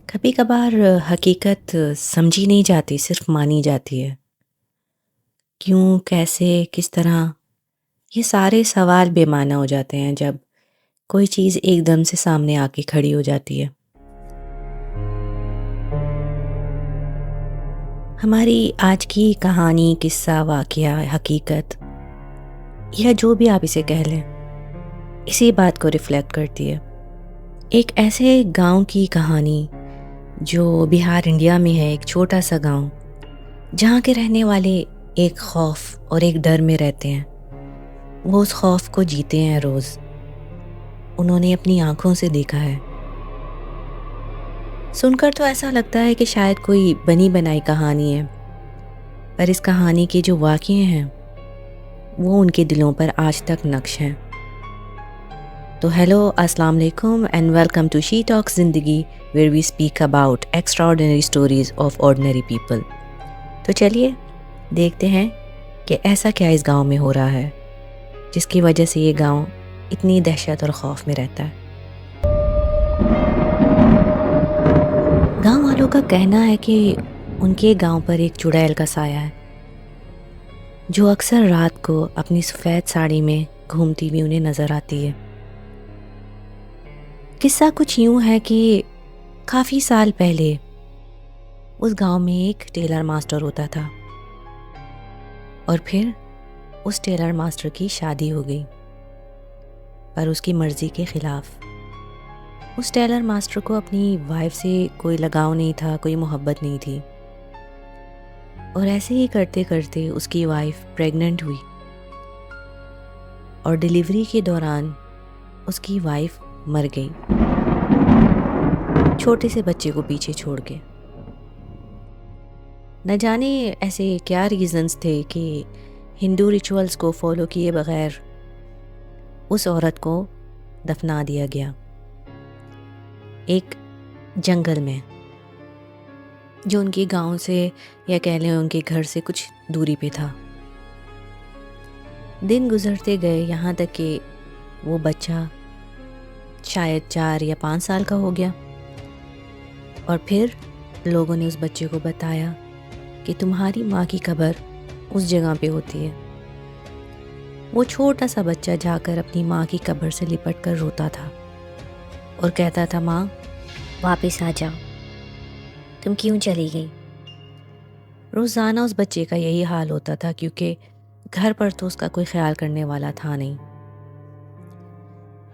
کبھی کبھار حقیقت سمجھی نہیں جاتی، صرف مانی جاتی ہے۔ کیوں، کیسے، کس طرح؟ یہ سارے سوال بے معنی ہو جاتے ہیں جب کوئی چیز ایک دم سے سامنے آ کے کھڑی ہو جاتی ہے۔ ہماری آج کی کہانی، قصہ، واقعہ، حقیقت یا جو بھی آپ اسے کہہ لیں، اسی بات کو ریفلیکٹ کرتی ہے۔ ایک ایسے گاؤں کی کہانی جو بہار انڈیا میں ہے، ایک چھوٹا سا گاؤں جہاں کے رہنے والے ایک خوف اور ایک ڈر میں رہتے ہیں۔ وہ اس خوف کو جیتے ہیں روز، انہوں نے اپنی آنکھوں سے دیکھا ہے۔ سن کر تو ایسا لگتا ہے کہ شاید کوئی بنی بنائی کہانی ہے، پر اس کہانی کے جو واقعے ہیں وہ ان کے دلوں پر آج تک نقش ہیں۔ تو ہیلو، السلام علیکم and welcome to She Talk Zindagi, where we speak about extraordinary stories of ordinary people. تو چلیے دیکھتے ہیں کہ ایسا کیا اس گاؤں میں ہو رہا ہے جس کی وجہ سے یہ گاؤں اتنی دہشت اور خوف میں رہتا ہے۔ گاؤں والوں کا کہنا ہے کہ ان کے گاؤں پر ایک چڑیل کا سایہ ہے جو اکثر رات کو اپنی سفید ساڑی میں گھومتی ہوئی انہیں نظر آتی ہے۔ قصہ کچھ یوں ہے کہ کافی سال پہلے اس گاؤں میں ایک ٹیلر ماسٹر ہوتا تھا، اور پھر اس ٹیلر ماسٹر کی شادی ہو گئی، پر اس کی مرضی کے خلاف۔ اس ٹیلر ماسٹر کو اپنی وائف سے کوئی لگاؤ نہیں تھا، کوئی محبت نہیں تھی، اور ایسے ہی کرتے کرتے اس کی وائف پریگننٹ ہوئی، اور ڈیلیوری کے دوران اس کی وائف مر گئی، چھوٹے سے بچے کو پیچھے چھوڑ کے۔ نہ جانے ایسے کیا ریزنز تھے کہ ہندو ریچولز کو فالو کیے بغیر اس عورت کو دفنا دیا گیا ایک جنگل میں، جو ان کے گاؤں سے یا کہہ لیں ان کے گھر سے کچھ دوری پہ تھا۔ دن گزرتے گئے یہاں تک کہ وہ بچہ شاید 4 یا 5 سال کا ہو گیا، اور پھر لوگوں نے اس بچے کو بتایا کہ تمہاری ماں کی قبر اس جگہ پہ ہوتی ہے۔ وہ چھوٹا سا بچہ جا کر اپنی ماں کی قبر سے لپٹ کر روتا تھا اور کہتا تھا، ماں واپس آ جاؤ، تم کیوں چلی گئی؟ روزانہ اس بچے کا یہی حال ہوتا تھا، کیونکہ گھر پر تو اس کا کوئی خیال کرنے والا تھا نہیں۔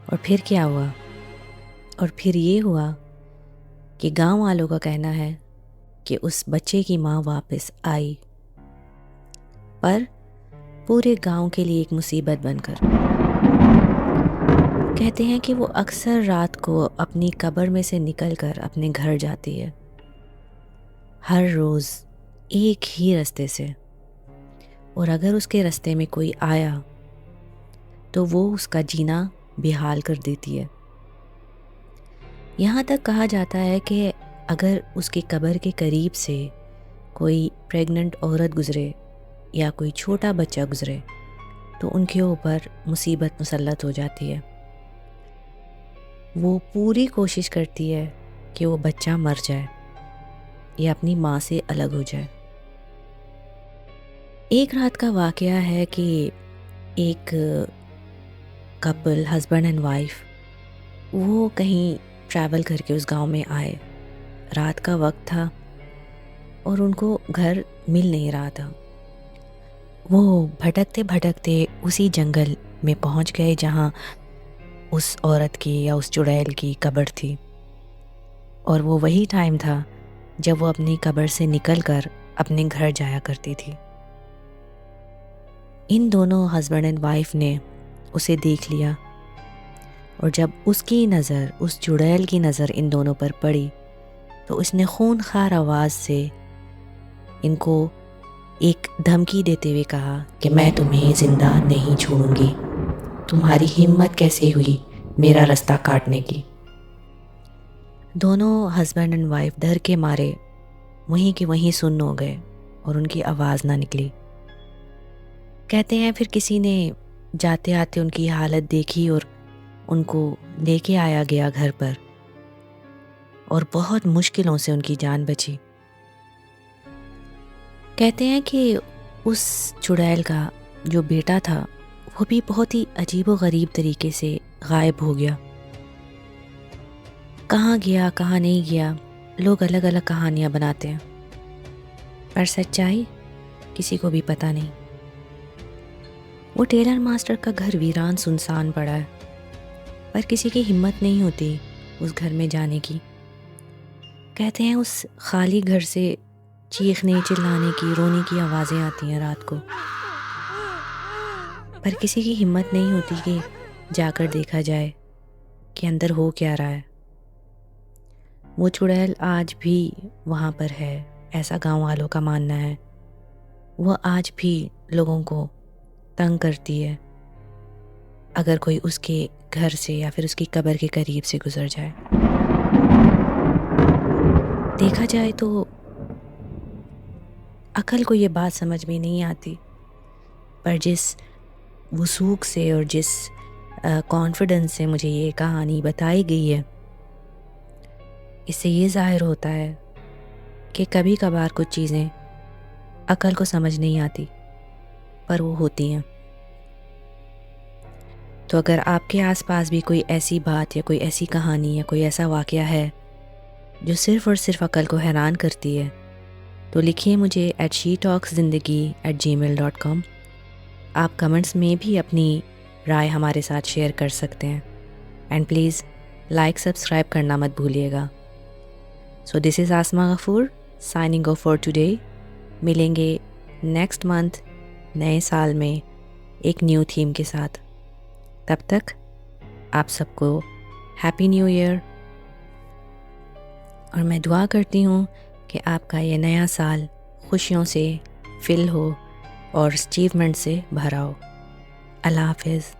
اور پھر کیا ہوا؟ اور پھر یہ ہوا کہ گاؤں والوں کا کہنا ہے کہ اس بچے کی ماں واپس آئی، پر پورے گاؤں کے لیے ایک مصیبت بن کر۔ کہتے ہیں کہ وہ اکثر رات کو اپنی قبر میں سے نکل کر اپنے گھر جاتی ہے، ہر روز ایک ہی رستے سے، اور اگر اس کے رستے میں کوئی آیا تو وہ اس کا جینا بحال کر دیتی ہے۔ یہاں تک کہا جاتا ہے کہ اگر اس کی قبر کے قریب سے کوئی پریگننٹ عورت گزرے یا کوئی چھوٹا بچہ گزرے تو ان کے اوپر مصیبت مسلط ہو جاتی ہے۔ وہ پوری کوشش کرتی ہے کہ وہ بچہ مر جائے یا اپنی ماں سے الگ ہو جائے۔ ایک رات کا واقعہ ہے کہ ایک کپل، ہسبینڈ اینڈ وائف، وہ کہیں ٹریول کر کے اس گاؤں میں آئے۔ رات کا وقت تھا اور ان کو گھر مل نہیں رہا تھا۔ وہ بھٹکتے بھٹکتے اسی جنگل میں پہنچ گئے جہاں اس عورت کی یا اس چڑیل کی قبر تھی، اور وہ وہی ٹائم تھا جب وہ اپنی قبر سے نکل کر اپنے گھر جایا کرتی تھی۔ ان دونوں ہسبینڈ اینڈ وائف نے اسے دیکھ لیا، اور جب اس کی نظر، اس چڑیل کی نظر ان دونوں پر پڑی تو اس نے خون خوار آواز سے ان کو ایک دھمکی دیتے ہوئے کہا کہ میں تمہیں زندہ نہیں چھوڑوں گی، تمہاری ہمت کیسے ہوئی میرا رستہ کاٹنے کی۔ دونوں ہسبینڈ اینڈ وائف ڈر کے مارے وہیں کے وہیں سن ہو گئے اور ان کی آواز نہ نکلی۔ کہتے ہیں پھر کسی نے جاتے آتے ان کی حالت دیکھی اور ان کو لے کے آیا گیا گھر پر، اور بہت مشکلوں سے ان کی جان بچی۔ کہتے ہیں کہ اس چڑیل کا جو بیٹا تھا وہ بھی بہت ہی عجیب و غریب طریقے سے غائب ہو گیا۔ کہاں گیا کہاں نہیں گیا لوگ الگ الگ کہانیاں بناتے ہیں، پر سچائی کسی کو بھی پتہ نہیں۔ وہ ٹیلر ماسٹر کا گھر ویران سنسان پڑا ہے، پر کسی کی ہمت نہیں ہوتی اس گھر میں جانے کی۔ کہتے ہیں اس خالی گھر سے چیخنے چلانے کی رونے کی آوازیں آتی ہیں رات کو، پر کسی کی ہمت نہیں ہوتی کہ جا کر دیکھا جائے کہ اندر ہو کیا رہا ہے۔ وہ چڑیل آج بھی وہاں پر ہے، ایسا گاؤں والوں کا ماننا ہے۔ وہ آج بھی لوگوں کو تنگ کرتی ہے اگر کوئی اس کے گھر سے یا پھر اس کی قبر کے قریب سے گزر جائے۔ دیکھا جائے تو عقل کو یہ بات سمجھ میں نہیں آتی، پر جس وثوق سے اور جس کانفیڈنس سے مجھے یہ کہانی بتائی گئی ہے، اس سے یہ ظاہر ہوتا ہے کہ کبھی کبھار کچھ چیزیں عقل کو سمجھ نہیں آتی پر وہ ہوتی ہیں۔ تو اگر آپ کے آس پاس بھی کوئی ایسی بات یا کوئی ایسی کہانی یا کوئی ایسا واقعہ ہے جو صرف اور صرف عقل کو حیران کرتی ہے، تو لکھیے مجھے @shetalkszindagi@gmail.com۔ آپ کمنٹس میں بھی اپنی رائے ہمارے ساتھ شیئر کر سکتے ہیں، اینڈ پلیز لائک سبسکرائب کرنا مت بھولیے گا۔ سو دس از آسما غفور سائننگ آف فار ٹوڈے۔ ملیں گے نیکسٹ منتھ نئے سال میں ایک نیو تھیم کے ساتھ۔ تب تک آپ سب کو ہیپی نیو ایئر، اور میں دعا کرتی ہوں کہ آپ کا یہ نیا سال خوشیوں سے فل ہو اور اچیومنٹ سے بھرا ہو۔ اللہ حافظ۔